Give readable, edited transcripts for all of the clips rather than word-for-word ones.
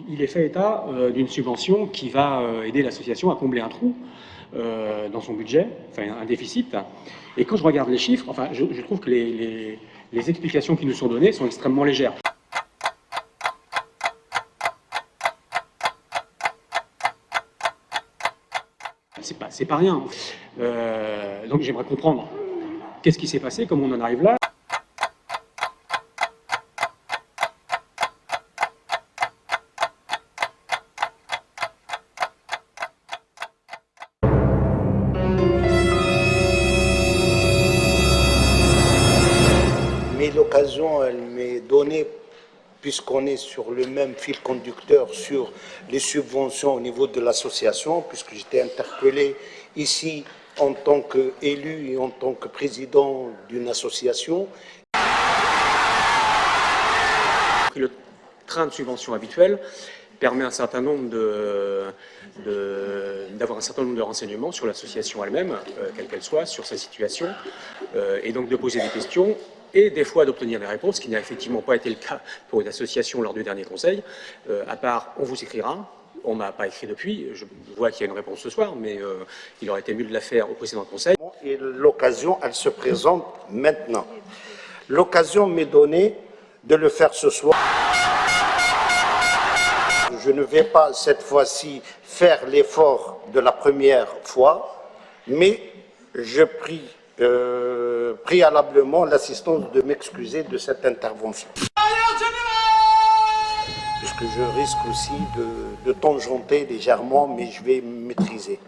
il est fait état d'une subvention qui va aider l'association à combler un trou dans son budget, enfin un déficit. Et quand je regarde les chiffres, enfin, je trouve que les explications qui nous sont données sont extrêmement légères. C'est pas rien. Donc j'aimerais comprendre qu'est-ce qui s'est passé, comment on en arrive là. Mais l'occasion, elle m'est donnée, puisqu'on est sur le même fil conducteur sur les subventions au niveau de l'association, puisque j'étais interpellé ici en tant qu'élu et en tant que président d'une association. Le train de subvention habituel permet un certain nombre d'avoir un certain nombre de renseignements sur l'association elle-même, quelle qu'elle soit, sur sa situation, et donc de poser des questions et des fois d'obtenir des réponses, ce qui n'a effectivement pas été le cas pour une association lors du dernier conseil, à part on vous écrira. On ne m'a pas écrit depuis, je vois qu'il y a une réponse ce soir, mais il aurait été mieux de la faire au précédent conseil. Et l'occasion, elle se présente maintenant. L'occasion m'est donnée de le faire ce soir. Je ne vais pas cette fois-ci faire l'effort de la première fois, mais je prie préalablement l'assistance de m'excuser de cette intervention. Puisque je risque aussi de tangenter légèrement, mais je vais maîtriser.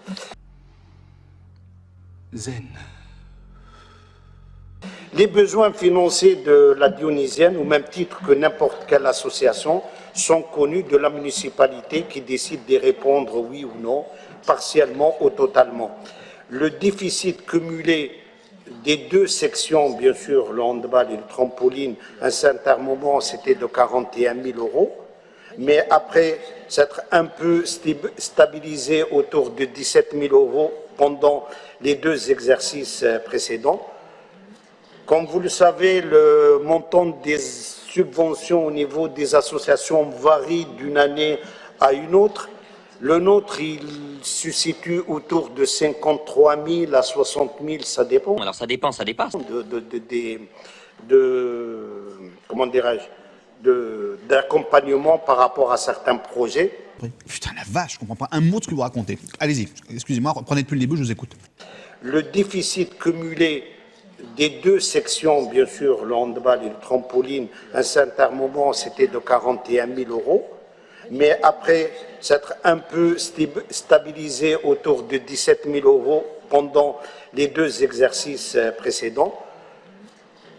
Zen. Les besoins financiers de la Dionysienne, au même titre que n'importe quelle association, sont connus de la municipalité qui décide d'y répondre oui ou non, partiellement ou totalement. Le déficit cumulé des deux sections, bien sûr, le handball et le trampoline, à un certain moment, c'était de 41 000 €. Mais après s'être un peu stabilisé autour de 17 000 € pendant les deux exercices précédents. Comme vous le savez, le montant des subventions au niveau des associations varie d'une année à une autre. Le nôtre, il se situe autour de 53 000 à 60 000, ça dépend. Alors ça dépend, ça dépasse. Comment dirais-je, d'accompagnement par rapport à certains projets. Putain, la vache, je comprends pas un mot de ce que vous racontez. Allez-y, excusez-moi, reprenez depuis le début, je vous écoute. Le déficit cumulé des deux sections, bien sûr, le handball et le trampoline, à un certain moment, c'était de 41 000 €. Mais après s'être un peu stabilisé autour de 17 000 € pendant les deux exercices précédents.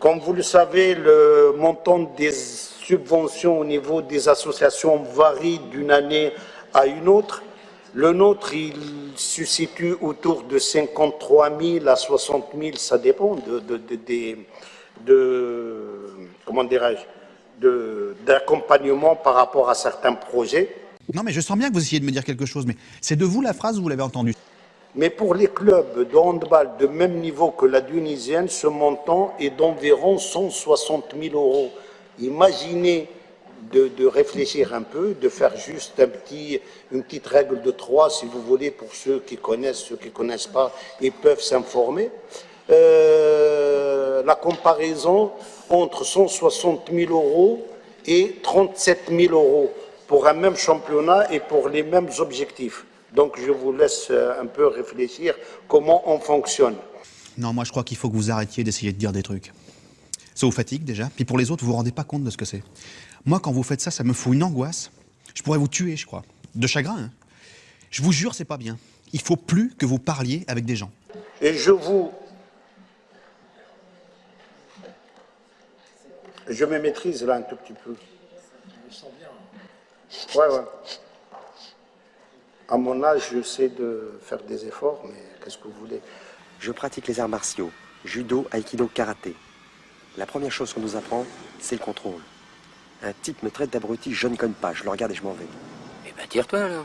Comme vous le savez, le montant des subventions au niveau des associations varie d'une année à une autre. Le nôtre, il se situe autour de 53 000 à 60 000, ça dépend comment dirais-je, d'accompagnement par rapport à certains projets. Non, mais je sens bien que vous essayez de me dire quelque chose, mais c'est de vous la phrase ou vous l'avez entendue? Mais pour les clubs de handball de même niveau que la Dionysienne, ce montant est d'environ 160 000 €. Imaginez de réfléchir un peu, de faire juste une petite règle de 3, si vous voulez, pour ceux qui connaissent pas, et peuvent s'informer. La comparaison entre 160 000 € et 37 000 € pour un même championnat et pour les mêmes objectifs. Donc je vous laisse un peu réfléchir comment on fonctionne. Non, moi je crois qu'il faut que vous arrêtiez d'essayer de dire des trucs. Ça vous fatigue déjà, puis pour les autres, vous vous rendez pas compte de ce que c'est. Moi, quand vous faites ça, ça me fout une angoisse. Je pourrais vous tuer, je crois. De chagrin, hein. Je vous jure, c'est pas bien. Il faut plus que vous parliez avec des gens. Et je me maîtrise là un tout petit peu. Je sens bien. Ouais. À mon âge, j'essaie de faire des efforts, mais qu'est-ce que vous voulez? Je pratique les arts martiaux, judo, aïkido, karaté. La première chose qu'on nous apprend, c'est le contrôle. Un type me traite d'abruti, je ne conne pas, je le regarde et je m'en vais. Eh ben tire-toi alors.